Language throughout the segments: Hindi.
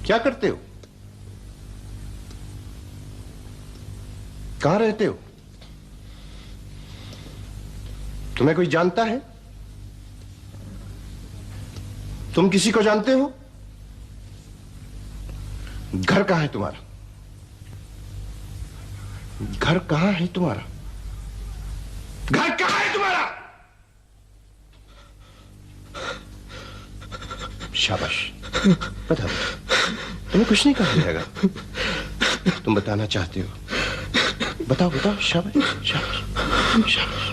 क्या करते हो? कहां रहते हो? तुम्हें कोई जानता है? तुम किसी को जानते हो? घर कहां है तुम्हारा? घर कहां है तुम्हारा? घर कहां है तुम्हारा? शाबाश, बताओ। तुम्हें कुछ नहीं कहा जाएगा। तुम बताना चाहते हो, बताओ बताओ। शाबाश शाबाश शाबाश।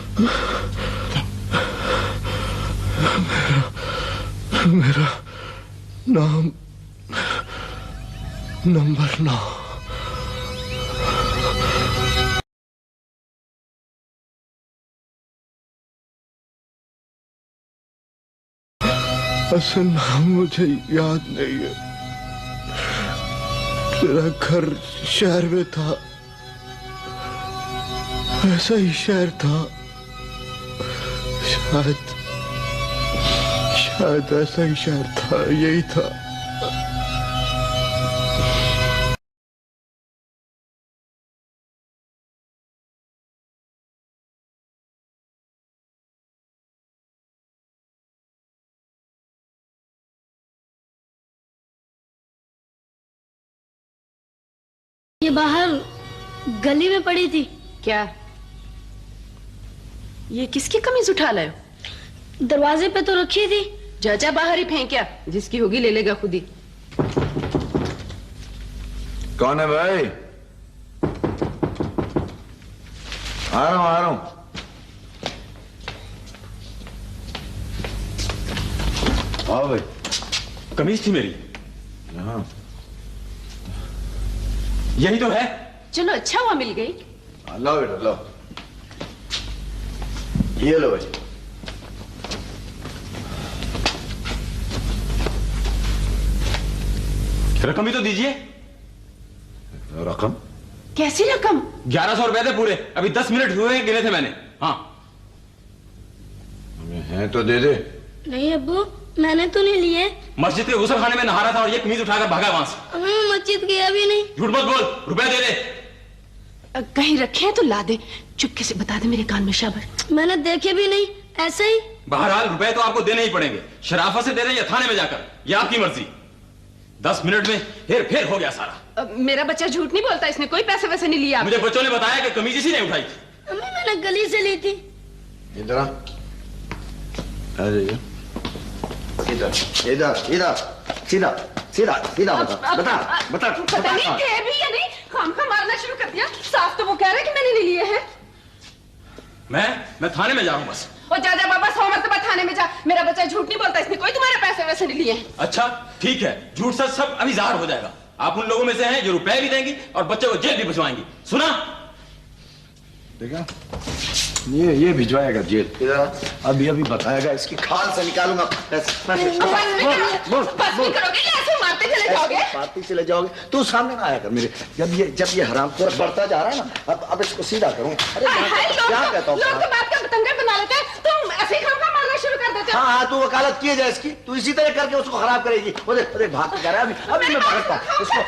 मेरा नाम नंबर 9। असल नाम मुझे याद नहीं है। मेरा घर शहर में था, ऐसा ही शहर था। शायद शायद ऐसा ही शहर था, यही था। ये बाहर गली में पड़ी थी। क्या ये किसकी कमीज उठा लाए हो? दरवाजे पे तो रखी थी। जा जा बाहर ही फेंक। जिसकी होगी ले लेगा खुद ही। कौन है भाई? आ रहा हूं आ रहा हूं। आओ भाई। कमीज थी मेरी। हाँ यही तो है। चलो अच्छा हुआ मिल गई। लो बेटा लो, ये लो भाई। रकम भी तो दीजिए। रकम? कैसी रकम? 1100 रुपए थे पूरे। अभी 10 मिनट हुए हैं, गिने थे मैंने। हाँ है तो दे दे। नहीं अब्बू, मैंने तो नहीं लिए। मस्जिद के गुसल खाने में नहा रहा था और ये कमीज उठाकर भागा वहां से। मैं मस्जिद गया भी नहीं। झूठ मत बोल, रुपए दे दे। कहीं रखे हैं तो ला दे। चुपके से बता दे मेरे कान में। शाबाश। मैंने देखे भी नहीं, ऐसे ही। बहरहाल रुपए तो आपको देने ही पड़ेंगे। शराफत से दे रहे या थाने में जाकर, ये आपकी मर्जी। 10 मिनट में हेर फेर हो गया सारा। मेरा बच्चा झूठ नहीं बोलता, इसने कोई पैसे वैसे नहीं लिया। मुझे बच्चों ने बताया कि कमीज इसी ने उठाई थी। अम्मी मैंने गली से ली थी। इधर आ जाइए। इधर इधर इधर, सीधा सीधा सीधा बता बता बता। पता नहीं थे भी या नहीं, काम का मारना शुरू कर दिया। साफ तो वो कह रहे कि मैंने नहीं लिए हैं। मैं थाने में जा रहा हूं बस। और जा जा बाबा, 100 मरतबा थाने में जा। मेरा बच्चा झूठ नहीं बोलता, इसने कोई तुम्हारे पैसे वैसे नहीं लिए हैं। अच्छा ठीक है, झूठ सच सब अभी ज़ाहिर हो जाएगा। आप उन लोगों में से हैं जो रुपए भी देंगी और बच्चे को जेल भी भिजवाएंगी। सुना? देखा, ये भिजवाएगा जेल। अभी अभी बताएगा, इसकी खाल से निकालूंगा। बस नहीं करोगे, ऐसे मारते चले जाओगे। मारते चले जाओगे। तू सामने ना आया कर मेरे। जब ये हरामखोर बढ़ता जा रहा है ना, अब इसको सीधा करूँ। अरे क्या कहता हूँ? लोग तो बात का बतंगड़ बना लेते हैं, तुम ऐसे ही काम का मारना शुरू कर देते हो। हाँ तू वकालत किए जाए इसकी। तू इसी तरह करके उसको खराब करेगी। अरे भाग के जा रहा है अभी मैं पकड़ता हूँ उसको।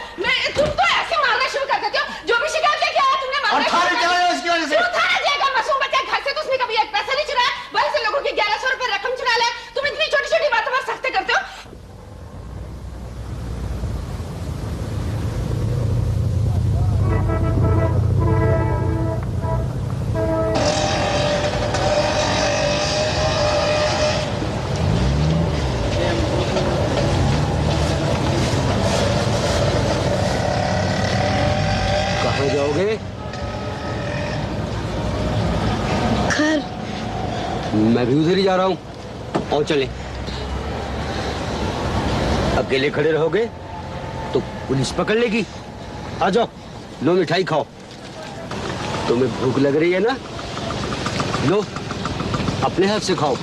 तुम तो ऐसे मारना शुरू कर देते हो। जो भी शिकायत लेके आया तुमने और थाने चला जाओ इसकी वजह से। थाने जाएगा। मासूम बच्चा घर से तो उसने कभी एक पैसा नहीं चुराया, बड़े से लोगों की 1100 रुपए रकम चुरा लिया। तुम इतनी छोटी छोटी बातों पर सख्त करते हो। कहाँ जाओगे? घर। मैं भी उधर ही जा रहा हूँ। और चले। अकेले खड़े रहोगे तो पुलिस पकड़ लेगी। आ जाओ, लो मिठाई खाओ। तुम्हें भूख लग रही है ना? लो, अपने हाथ से खाओ।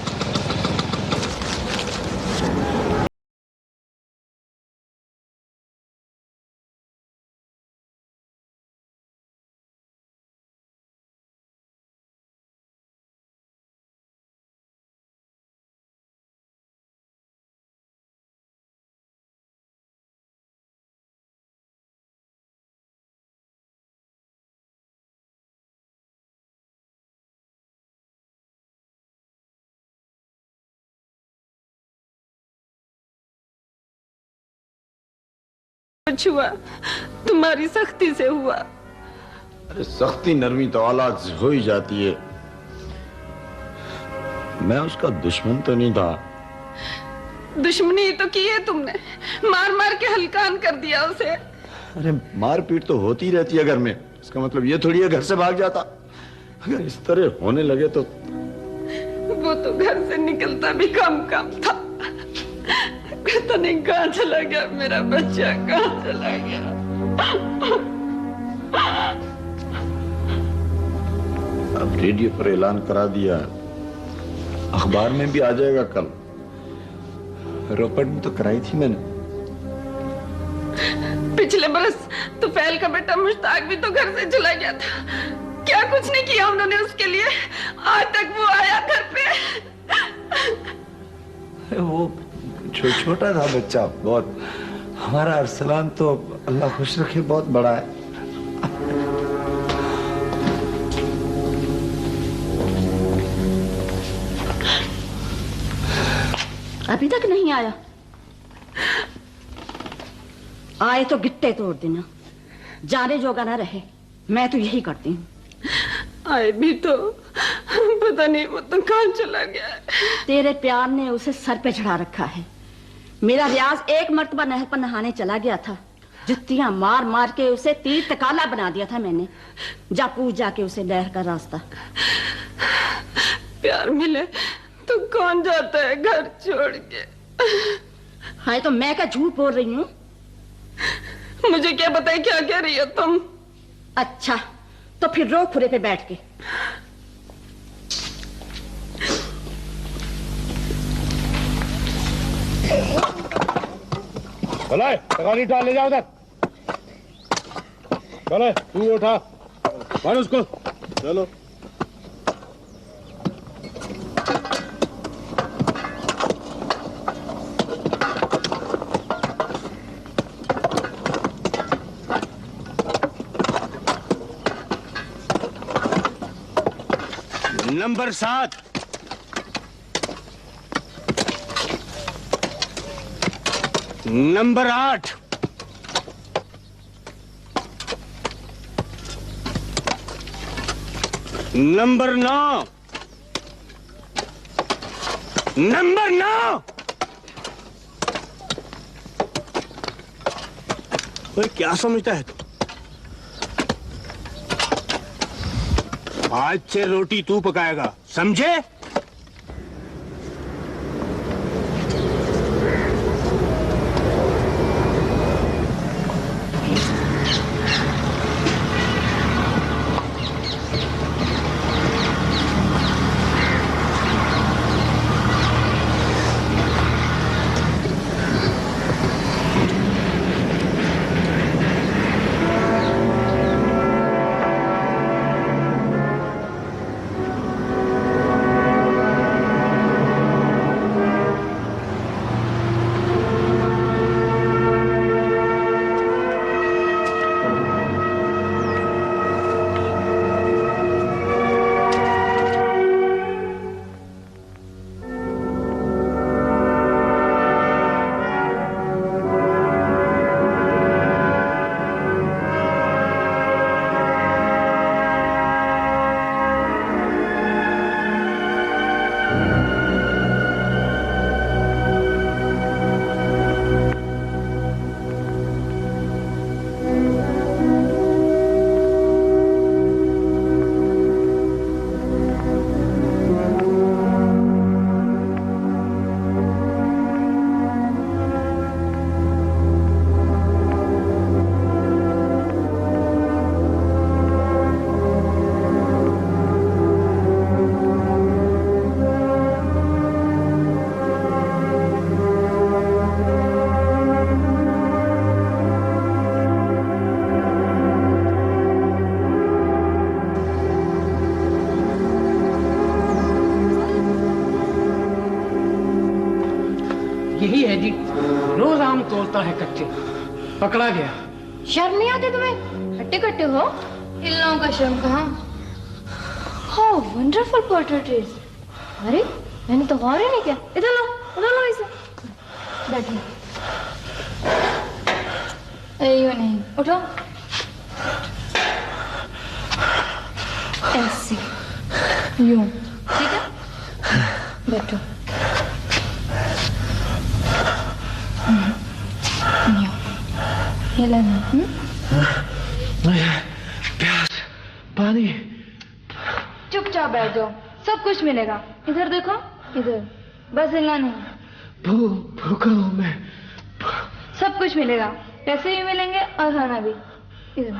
कुछ हुआ तुम्हारी सख्ती से हुआ। अरे सख्ती नरमी तो औलाद से हो ही जाती है। मैं उसका दुश्मन तो नहीं था। दुश्मनी तो की है तुमने, मार मार के हलकान कर दिया उसे। अरे मारपीट तो होती रहती है घर में, इसका मतलब ये थोड़ी है घर से भाग जाता। अगर इस तरह होने लगे तो वो तो घर से निकलता भी कम था। पता नहीं कहाँ चला गया मेरा बच्चा, कहाँ चला गया। अब रेडियो पर ऐलान करा दिया, अखबार में भी आ जाएगा कल। रोपड़ में तो कराई थी मैंने। पिछले बरस तो फैल का बेटा मुश्ताक भी तो घर से चला गया था। क्या कुछ नहीं किया उन्होंने उसके लिए? आज तक वो आया घर पे। वो छोटा था बच्चा बहुत। हमारा अरसलान तो अल्लाह खुश रखे बहुत बड़ा है। अभी तक नहीं आया? आए तो गिट्टे तोड़ देना, जाने जोगा ना रहे। मैं तो यही करती हूँ। आए भी तो पता नहीं वो तो कहाँ चला गया है। तेरे प्यार ने उसे सर पे चढ़ा रखा है। मेरा रियाज एक मर्तबा नहर पर नहाने चला गया था, जुत्तियां मार मार के उसे तीर तकाला बना दिया था मैंने। जा पूछ जाके उसे नहर का रास्ता। प्यार मिले तो कौन जाता है घर छोड़ के? हाय तो मैं क्या झूठ बोल रही हूँ? मुझे क्या पता है क्या कह रही हो तुम। अच्छा तो फिर रो खुरे पे बैठ के। भला तगारी डाल ले जाओ उधर। चलो तू उठा, मार उसको। चलो नंबर 7, नंबर 8, नंबर 9, नंबर 9। क्या समझता है तू? आज से रोटी तू पकाएगा, समझे? यही है जी, रोज आम तोड़ता है कच्चे, पकड़ा गया। शर्म नहीं आती तुम्हें? हट्टे कट्टे हो, इन लोगों का शर्म कहाँ? How wonderful portrait. अरे मैंने तो गौर ही नहीं किया। इधर लो इसे। बैठो। यूं नहीं, उठो। ऐसे, यूं, ठीक है? बैठो। यूं, ये लेना। प्यास, पानी। चुपचाप बैठ जाओ, सब कुछ मिलेगा। इधर देखो, इधर, बस हिलना नहीं। भूखा हूं मैं। सब कुछ मिलेगा, पैसे भी मिलेंगे और खाना भी। इधर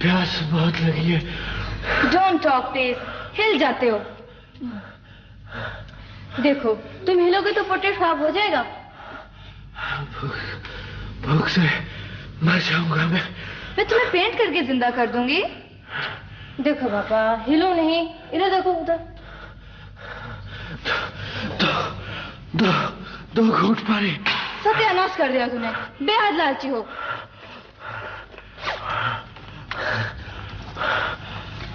प्यास बहुत लगी है। डोंट टॉक प्लीज, हिल जाते हो। देखो, तुम हिलोगे तो पोर्ट्रेट खराब हो जाएगा। भूख से मर जाऊंगा मैं तुम्हें पेंट करके जिंदा कर दूंगी। देखो पापा, हिलो नहीं, इधर देखो, उधर। दो घूंट पानी। सत्यानाश कर दिया तूने, बेहद लालची हो।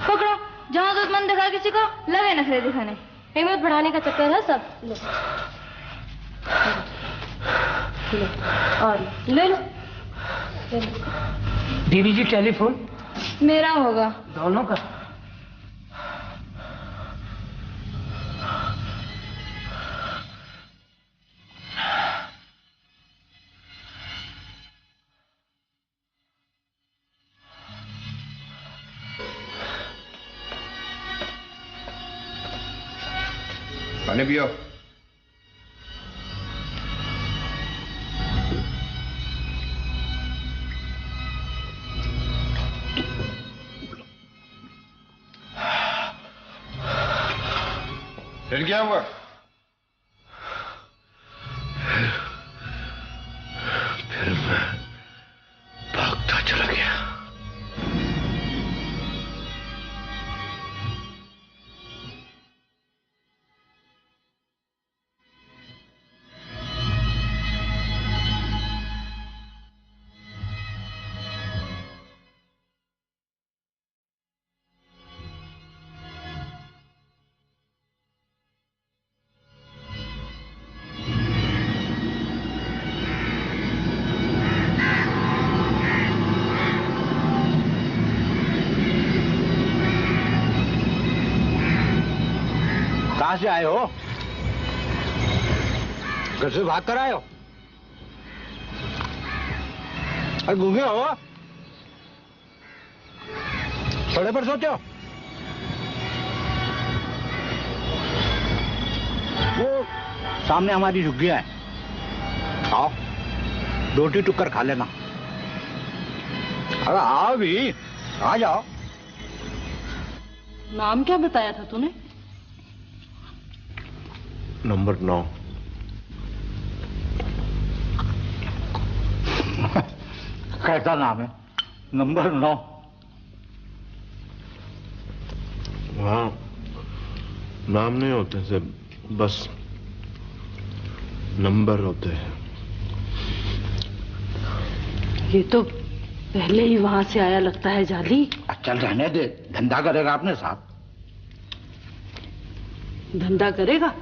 पकड़ो, जहां जरूरतमंद दिखा किसी को लगे नखरे दिखाने। हिम्मत बढ़ाने का चक्कर है सब। लो, लो, और ले लो। दीदी जी टेलीफोन मेरा होगा। दोनों का। पानी पियो। फिर क्या हुआ? फिर मैं भागता चला गया। कहां से आए हो? घर से भाग कर आए हो? अरे घूमे हो? सड़े पर सोते हो? वो सामने हमारी झुग्गियां है, आओ रोटी टुक्कर खा लेना। अरे आओ भी, आ जाओ। नाम क्या बताया था तूने? नंबर 9। कैसा नाम है? नंबर 9। वहाँ नाम नहीं होते सिर्फ, बस नंबर होते हैं। ये तो पहले ही वहां से आया लगता है जाली। चल रहने दे, धंधा करेगा अपने साथ। धंधा करेगा?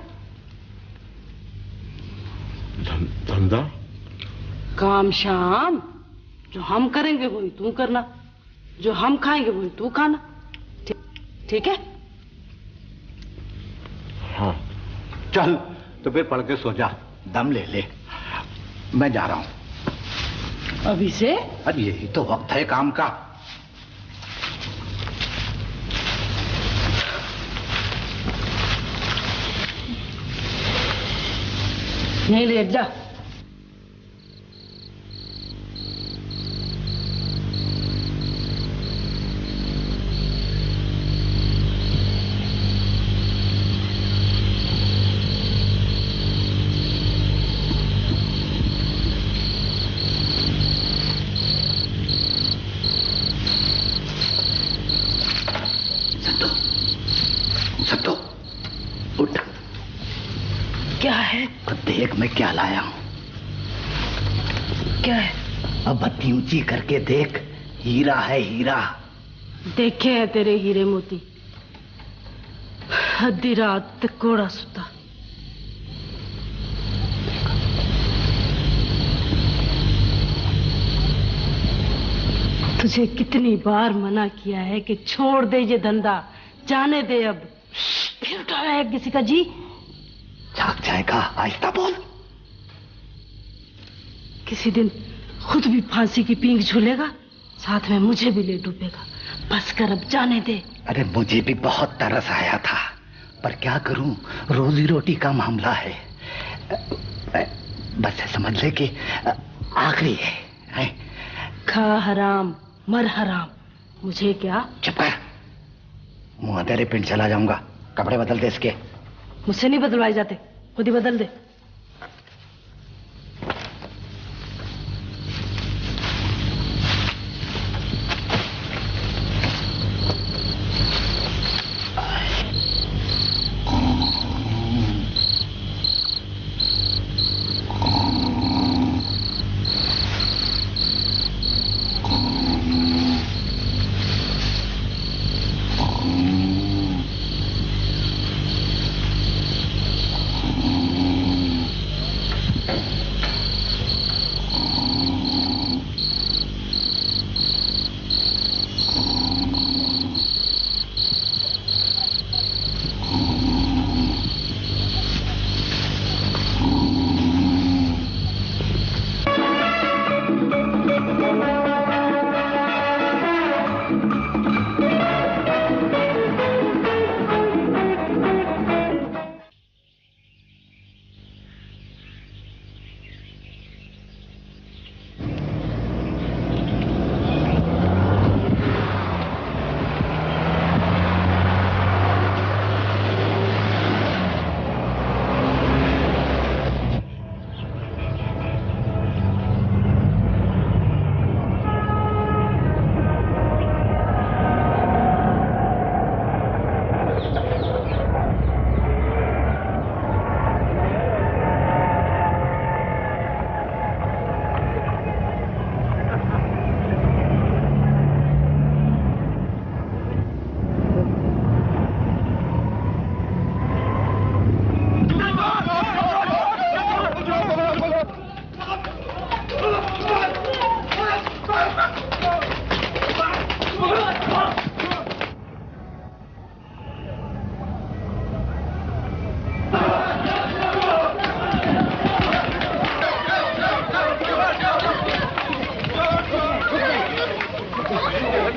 धंधा? काम शाम, जो हम करेंगे वही तू करना, जो हम खाएंगे वही तू खाना। ठीक है? हाँ। चल तो फिर पढ़ के सो जा, दम ले ले। मैं जा रहा हूं। अभी से? अरे यही तो वक्त है काम का। नहीं लेट जा। सत्तो, उठ। क्या है? देख मैं क्या लाया हूं। क्या है? अब बत्ती ऊंची करके देख, हीरा है हीरा। देखे हैं तेरे हीरे मोती, आधी रात तक कोड़ा सुता। तुझे कितनी बार मना किया है कि छोड़ दे ये धंधा, जाने दे अब। फिर उठा रहा है किसी का जी। जाग जाएगा, आहिस्ता बोल। किसी दिन खुद भी फांसी की पींग झूलेगा, साथ में मुझे भी ले डूबेगा। बस कर अब, जाने दे। अरे मुझे भी बहुत तरस आया था, पर क्या करूं, रोजी रोटी का मामला है। बस समझ ले कि आखिरी है। खा हराम मर हराम, मुझे क्या। चुप कर, मुंह तेरे पिंड चला जाऊंगा। कपड़े बदल दे इसके। मुझसे नहीं बदलवाए जाते, खुद ही बदल दे।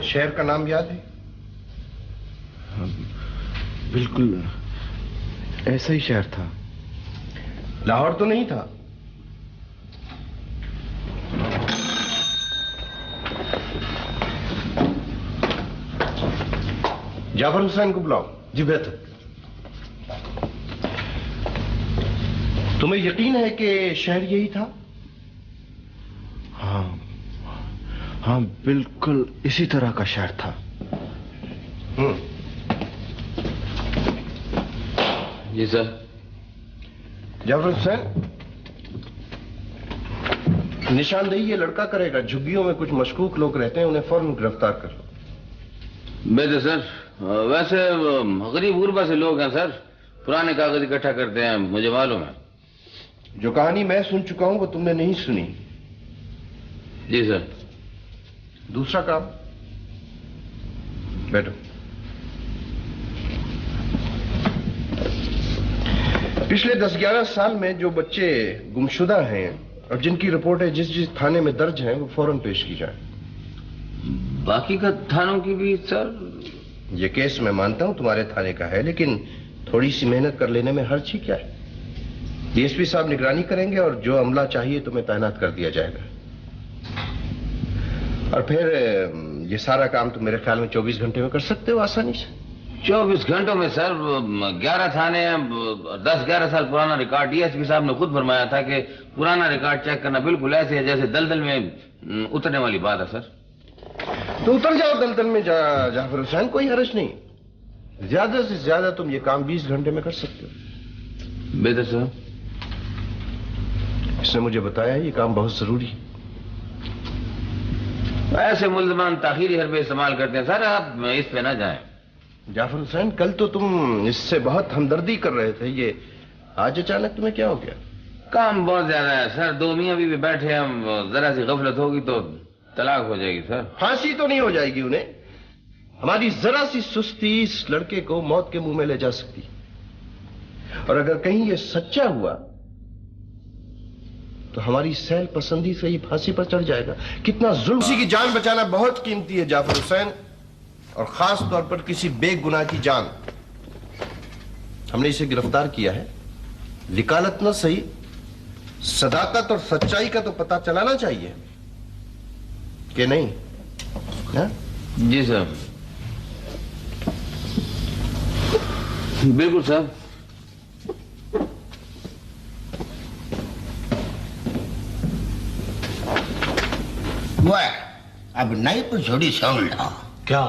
शहर का नाम याद है? बिल्कुल ऐसा ही शहर था। लाहौर तो नहीं था? जाफर हुसैन को बुलाओ। जी बेहतर। तुम्हें यकीन है कि शहर यही था? हाँ, बिल्कुल इसी तरह का शहर था। जी सर। जाफर हुसैन, निशानदेही ये लड़का करेगा। झुग्गियों में कुछ मशकूक लोग रहते हैं, उन्हें फौरन गिरफ्तार कर लो। बेहतर सर। वैसे गरीब गुरबा से लोग हैं सर, पुराने कागज इकट्ठा करते हैं, मुझे मालूम है। जो कहानी मैं सुन चुका हूं वो तुमने नहीं सुनी। जी सर। दूसरा काम, बैठो। पिछले 10-11 साल में जो बच्चे गुमशुदा हैं और जिनकी रिपोर्टें जिस जिस थाने में दर्ज हैं वो फौरन पेश की जाए। बाकी का थानों की भी सर? ये केस मैं मानता हूं तुम्हारे थाने का है, लेकिन थोड़ी सी मेहनत कर लेने में हर्ज ही क्या है। डीएसपी साहब निगरानी करेंगे और जो अमला चाहिए तुम्हें तैनात कर दिया जाएगा। और फिर ये सारा काम तुम मेरे ख्याल में 24 घंटे में कर सकते हो आसानी से। 24 घंटों में सर 11 थाने, 10-11 साल पुराना रिकॉर्ड। डीएसपी साहब ने खुद फरमाया था कि पुराना रिकॉर्ड चेक करना बिल्कुल ऐसे है जैसे दलदल में उतरने वाली बात है सर। तो उतर जाओ दलदल में जाफर हुसैन, कोई हर्ज नहीं। ज्यादा से ज्यादा तुम ये काम 20 घंटे में कर सकते हो। बेहतर सर। इसने मुझे बताया ये काम बहुत जरूरी है। ऐसे मुल्जमान ताखीरी हरबे इस्तेमाल करते हैं सर, आप इस पे ना जाएं। जाफर हुसैन, कल तो तुम इससे बहुत हमदर्दी कर रहे थे, ये आज अचानक तुम्हें क्या हो गया? काम बहुत ज्यादा है सर, 2 मियां भी बैठे हैं, जरा सी गफलत होगी तो तलाक हो जाएगी सर। फांसी तो नहीं हो जाएगी उन्हें, हमारी जरा सी सुस्ती इस लड़के को मौत के मुंह में ले जा सकती। और अगर कहीं ये सच्चा हुआ तो हमारी सैल पसंदी से ही फांसी पर चढ़ जाएगा। कितना जुल्म। किसी की जान बचाना बहुत कीमती है जाफर हुसैन, और खास तौर पर किसी बेगुनाह की जान। हमने इसे गिरफ्तार किया है, वकालत न सही, सदाकत और सच्चाई का तो पता चलाना चाहिए कि नहीं? हा? जी सर, बिल्कुल सर। वह अब नई पछोड़ी सुन लो। क्या?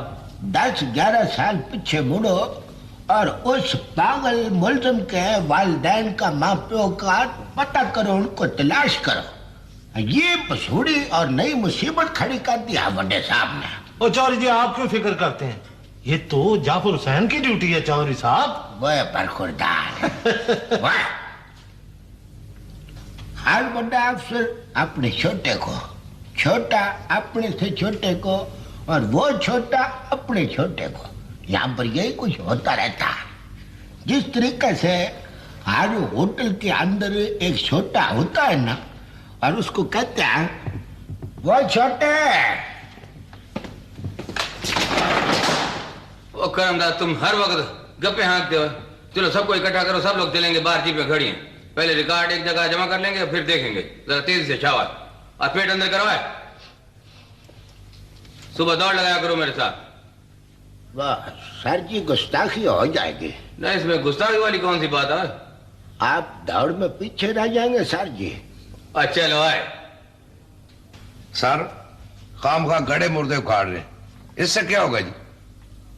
10-11 साल पीछे मुड़ो और उस पागल मुलजिम के वालिदैन का मापियों का पता करो, उनको तलाश करो। ये पछोड़ी और नई मुसीबत खड़ी कर दिया बड़े साहब ने। ओ चौधरी जी, आप क्यों फिक्र करते हैं? ये तो जाफर हुसैन की ड्यूटी है चौधरी साहब। वह बरखुरदार वाह। हर बड़ा अफसर अपने छोटे को, छोटा अपने से छोटे को, और वो छोटा अपने छोटे को। यहाँ पर यही कुछ होता रहता है। जिस तरीके से हर होटल के अंदर एक छोटा होता है ना, और उसको कहते हैं वो छोटे। ओ करमदास, तुम हर वक्त गप्पे हाँकते हो। चलो सबको इकट्ठा करो, सब लोग चलेंगे बाहर, जीप में खड़ी हैं। पहले रिकॉर्ड एक जगह जमा कर लेंगे, फिर देखेंगे। जरा तेजी से शाबाश, और पेट अंदर करवाए। सुबह दौड़ लगाया करो मेरे साथ। वाह सर जी, गुस्ताखी हो जाएगी। नहीं, इसमें गुस्ताखी वाली कौन सी बात है? आप दौड़ में पीछे रह जाएंगे सर जी। अच्छा लो आए सर, काम का गड़े मुर्दे उखाड़ रहे, इससे क्या होगा जी?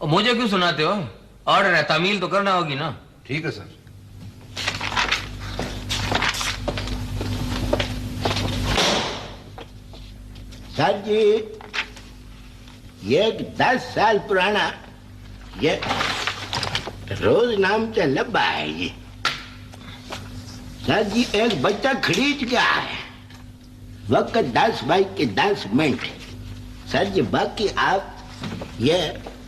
और मुझे क्यों सुनाते हो? ऑर्डर है, तामील तो करना होगी ना। ठीक है सर। सर जी, ये 10 साल पुराना ये रोज नाम से लब्बा है। ये सर जी एक बच्चा खरीद गया है, वक्त 10:10 सर जी। बाकी आप ये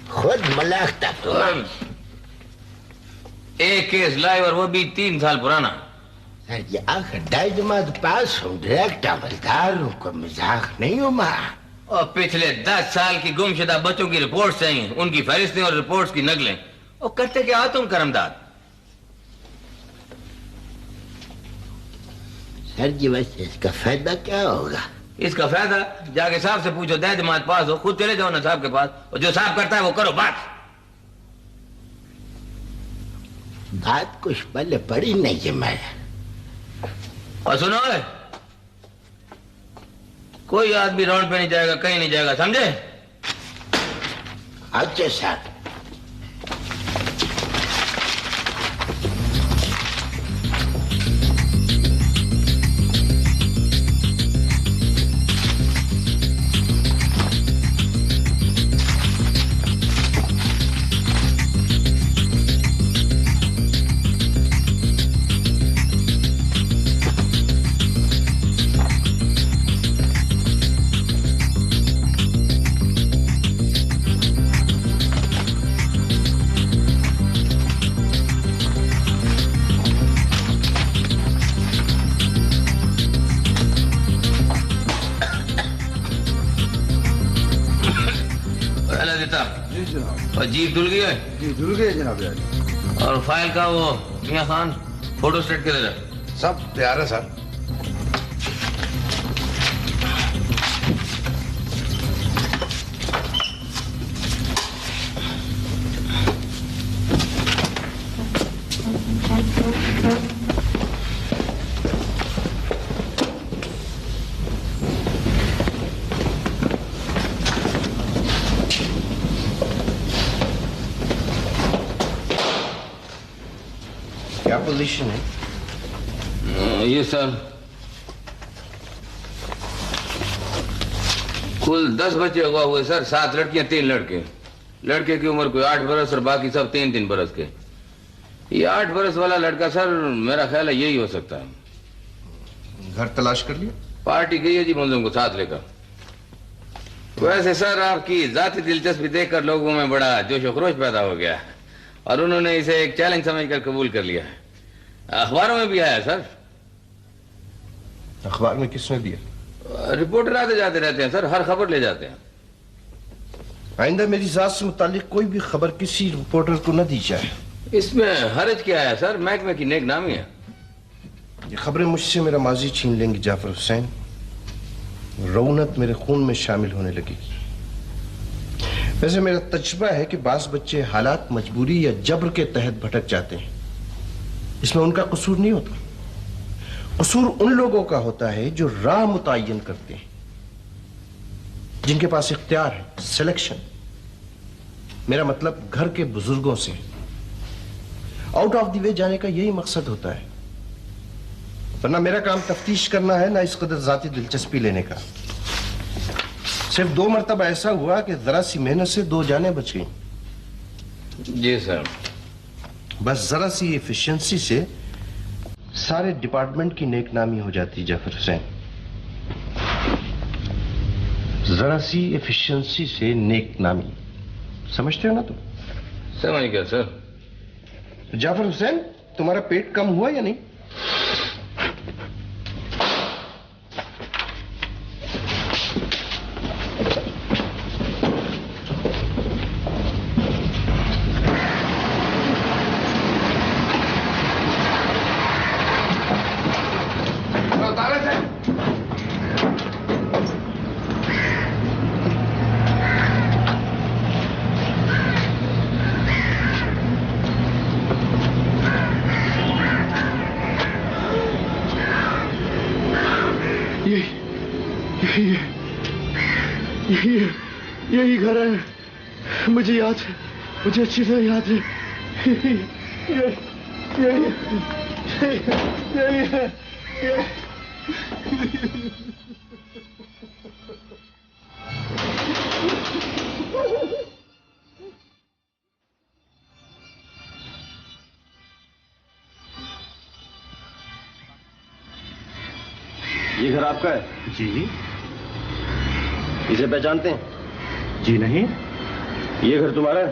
खुद मलाखता तो। एक केस लाइव, और वो भी 3 साल पुराना। सर जी आखिर 2 जमात पास हूँ, डायरेक्ट अमलदार हूँ, को मजाक नहीं हूँ मैं। और पिछले 10 साल की गुमशुदा बच्चों की रिपोर्ट चाहिए, उनकी फहरिस्तें और रिपोर्ट्स की नकलें। और करते क्या हो तुम करमदाद? सर जी वैसे इसका फायदा क्या होगा? इसका फायदा जाके साहब से पूछो, 10 जमात पास हो, खुद चले जाओ ना साहब के पास, और जो साहब करता है वो करो। बात कुछ पहले पड़ी नहीं है मैं। और सुनो, कोई आदमी राउंड पे नहीं जाएगा, कहीं नहीं जाएगा, समझे? अच्छा सर। और जीप धुल गई है? जी धुल गई जनाब। और फाइल का वो मियां खान फोटो स्टेट किधर है? सब तैयार है सर। क्या पोजीशन है? ये सर कुल 10 बच्चे हुआ हुए सर, 7 लड़कियां 3 लड़के। लड़के की उम्र कोई 8 बरस और बाकी सब 3-3 बरस के। ये 8 बरस वाला लड़का सर, मेरा ख्याल है यही हो सकता है। घर तलाश कर लिया? पार्टी गई है जी मुलजिम को साथ लेकर। वैसे सर आपकी जाती दिलचस्पी देखकर लोगों में बड़ा जोश व खरोश पैदा हो गया और उन्होंने इसे एक चैलेंज समझकर कबूल कर लिया है। अखबारों में भी आया सर। अखबार में किसने दिया? रिपोर्टर आते जाते रहते हैं सर, हर खबर ले जाते हैं। आइंदा मेरी जात से मुतालिक कोई भी खबर किसी रिपोर्टर को न दी जाए। इसमें हर्ज क्या है सर, महकमे की नेक नामी है। ये खबरें मुझसे मेरा माजी छीन लेंगी जाफर हुसैन, रौनक मेरे खून में शामिल होने लगेगी। वैसे मेरा तजुर्बा है कि बास बच्चे हालात, मजबूरी या जबर के तहत भटक जाते हैं। इसमें उनका कसूर नहीं होता, कसूर उन लोगों का होता है जो राह मुतय्यन करते हैं, जिनके पास इख्तियार है, सिलेक्शन। मेरा मतलब घर के बुजुर्गों से आउट ऑफ द वे जाने का यही मकसद होता है। वरना मेरा काम तफ्तीश करना है, ना इस कदर जाती दिलचस्पी लेने का। सिर्फ 2 मरतबा ऐसा हुआ कि जरा सी मेहनत से 2 जानें बच गईं। जी सर। बस जरा सी एफिशिएंसी से सारे डिपार्टमेंट की नेकनामी हो जाती जाफर हुसैन। जरा सी एफिशिएंसी से नेकनामी, समझते हो ना तुम? समझ गया सर। जाफर हुसैन, तुम्हारा पेट कम हुआ या नहीं? यही घर है, मुझे याद है, मुझे अच्छी तरह याद है। यही है। ये घर आपका है? जी। इसे पहचानते हैं? जी नहीं। ये घर तुम्हारा है?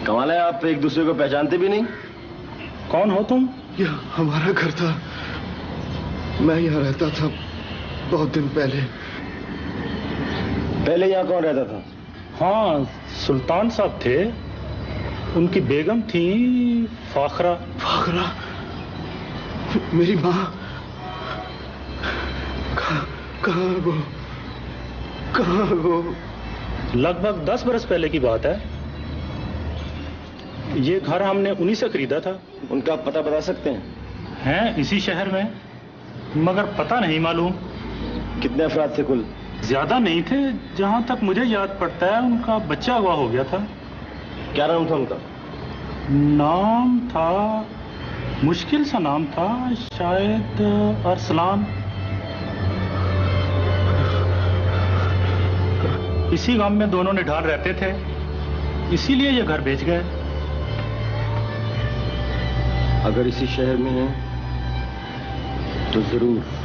कमाल है, आप एक दूसरे को पहचानते भी नहीं। कौन हो तुम? यह हमारा घर था, मैं यहाँ रहता था बहुत दिन पहले। पहले यहाँ कौन रहता था? हाँ, सुल्तान साहब थे, उनकी बेगम थी फाखरा। फाखरा? मेरी माँ कहाँ वो? लगभग 10 बरस पहले की बात है। ये घर हमने उन्हीं से खरीदा था। उनका पता बता सकते हैं? हैं इसी शहर में, मगर पता नहीं मालूम। कितने अफराद थे कुल? ज्यादा नहीं थे, जहां तक मुझे याद पड़ता है उनका बच्चा अगवा हो गया था। क्या नाम था उनका? नाम था, मुश्किल सा नाम था, शायद अरसलान। इसी गांव में दोनों निढाल रहते थे, इसीलिए ये घर बेच गए। अगर इसी शहर में है तो जरूर।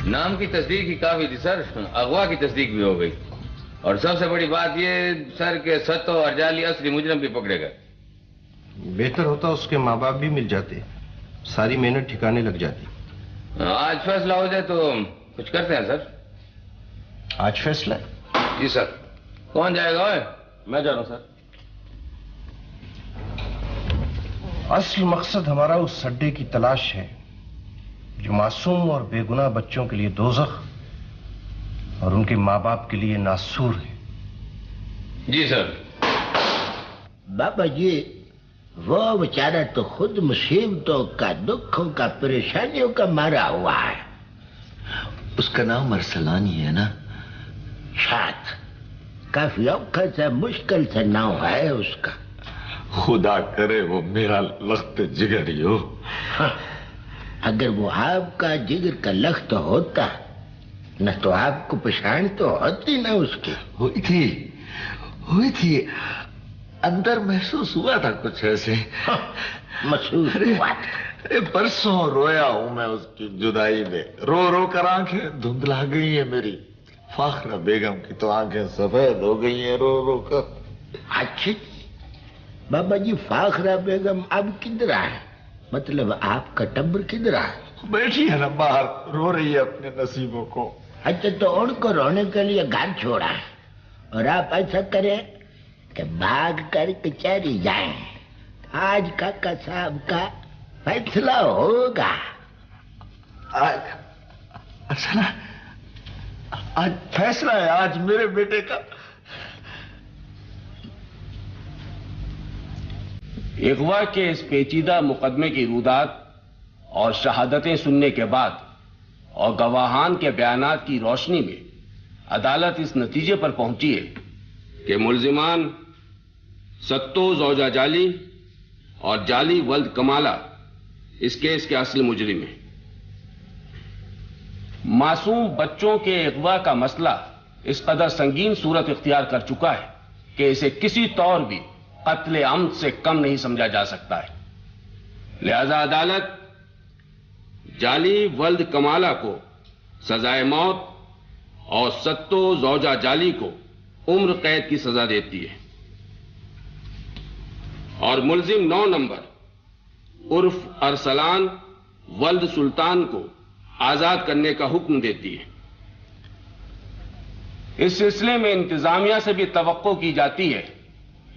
नाम की तस्दीक ही काफी थी सर, अगवा की तस्दीक भी हो गई। और सबसे बड़ी बात ये सर के सत्तो और जाली असली मुजरम भी पकड़े गए। बेहतर होता उसके माँ बाप भी मिल जाते, सारी मेहनत ठिकाने लग जाती। आज फैसला हो जाए तो कुछ करते हैं सर। आज फैसला? जी सर। कौन जाएगा? ओए? मैं जा रहा हूं सर। असल मकसद हमारा उस अड्डे की तलाश है जो मासूम और बेगुनाह बच्चों के लिए दोज़ख और उनके माँ बाप के लिए नासूर है। जी सर। बाबा जी, वो बेचारा तो खुद मुसीबतों का, दुखों का, परेशानियों का मारा हुआ है। उसका नाम अरसलान ही है ना? शायद काफी औखा सा, मुश्किल सा नाम है उसका। खुदा करे वो मेरा लख्त जिगर ही हो। हाँ, अगर वो आपका जिगर का लख्त होता न तो आपको पहचान तो होती ना उसकी। हुई थी। अंदर महसूस हुआ था कुछ ऐसे। महसूस हुआ था? अरे परसों रोया हूं मैं उसकी जुदाई में, रो रो कर आंखें धुंधला गई है मेरी। फाखरा बेगम की तो आंखें सफेद हो गई हैं रो रो कर। अच्छी बाबा जी, फाखरा बेगम अब किधर है? मतलब आपका टब्बर किधर है? बैठी है ना बाहर, रो रही है अपने नसीबों को। अच्छा, तो उनको रोने के लिए घर छोड़ा है और आप ऐसा करें कि भाग कर कचहरी जाएं। आज काका साहब का फैसला होगा। आज फैसला है आज मेरे बेटे का। अगवा के इस पेचीदा मुकदमे की रुदात और शहादतें सुनने के बाद और गवाहान के बयानात की रोशनी में अदालत इस नतीजे पर पहुंची है कि मुल्जिमान सत्तो ज़ौजा जाली और जाली वल्द कमाला इस केस के असल मुजरिम हैं। मासूम बच्चों के अगवा का मसला इस कदर संगीन सूरत इख्तियार कर चुका है कि इसे किसी तौर भी कत्ले अम्द से कम नहीं समझा जा सकता है। लिहाजा अदालत जाली वल्द कमाला को सजाए मौत और सत्तो ज़ौजा जाली को उम्र कैद की सजा देती है और मुल्जिम 9 नंबर उर्फ अरसलान वल्द सुल्तान को आजाद करने का हुक्म देती है। इस सिलसिले में इंतजामिया से भी तवक्को की जाती है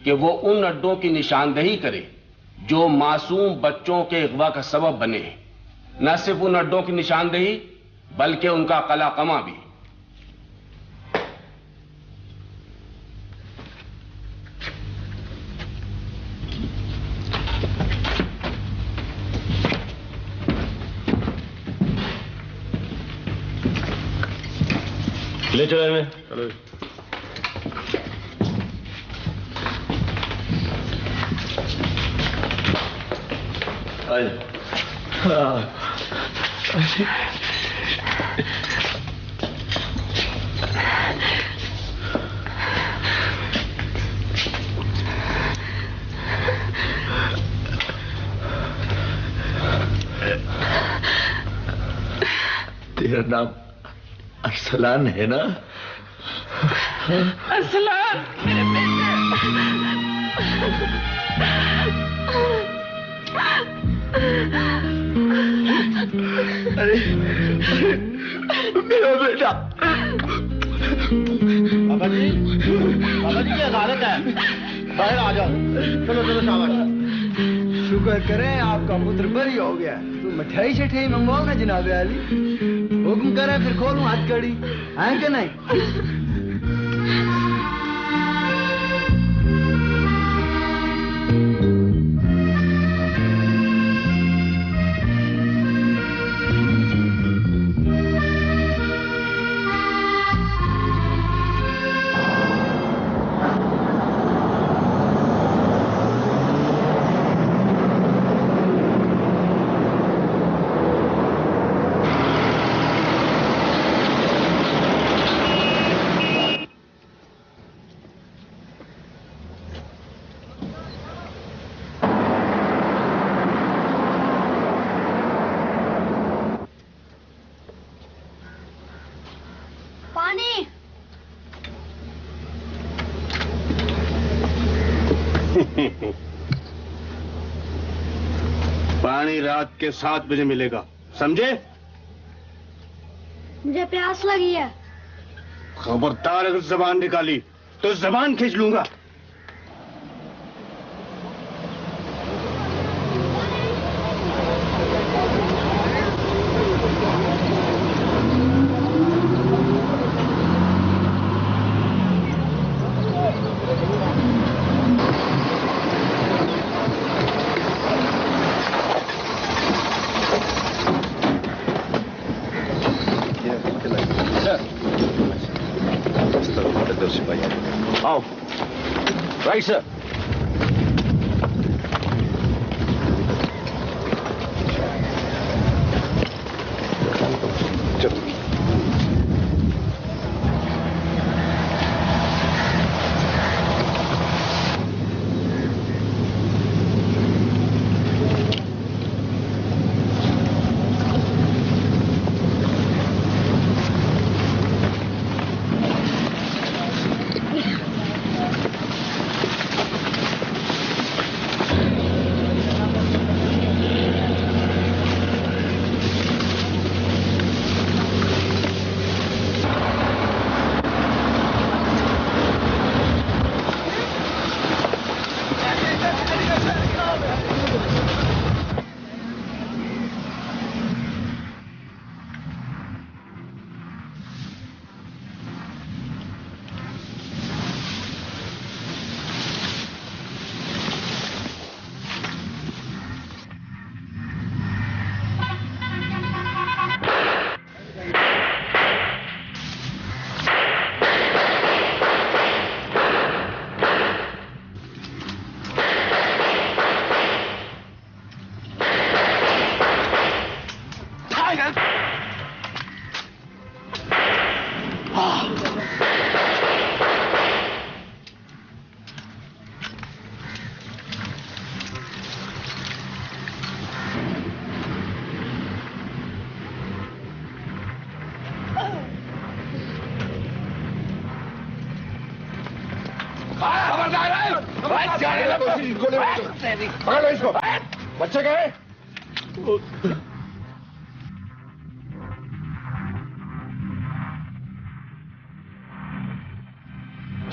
कि वो उन अड्डों की निशानदेही करे जो मासूम बच्चों के अगवा का सबब बने हैं। न सिर्फ उन अड्डों की निशानदेही बल्कि उनका कलाकमा भी। ले चलो इन्हें। चलो। तेरा नाम अरसलान है ना? अरसलान मेरे बेटे। अरे मेरा बेटा। बाबा जी क्या हालत है? बाहर आ जाओ। चलो चलो शाबाश। शुक्र करें आपका पुत्र बरी हो गया। तू मिठाई शिठाई मंगवाओ ना जनाब अली। हुक्म करे फिर खोलूं हथकड़ी है कि नहीं? पानी रात के 7 बजे मिलेगा, समझे? मुझे प्यास लगी है। खबरदार अगर जबान निकाली तो जबान खींच लूंगा। आओ। Right sir. पकड़ लो इसको। बच्चे गए?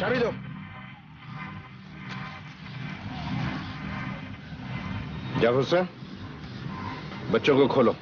चाबी दो। जाफर हुसैन, बच्चों को खोलो।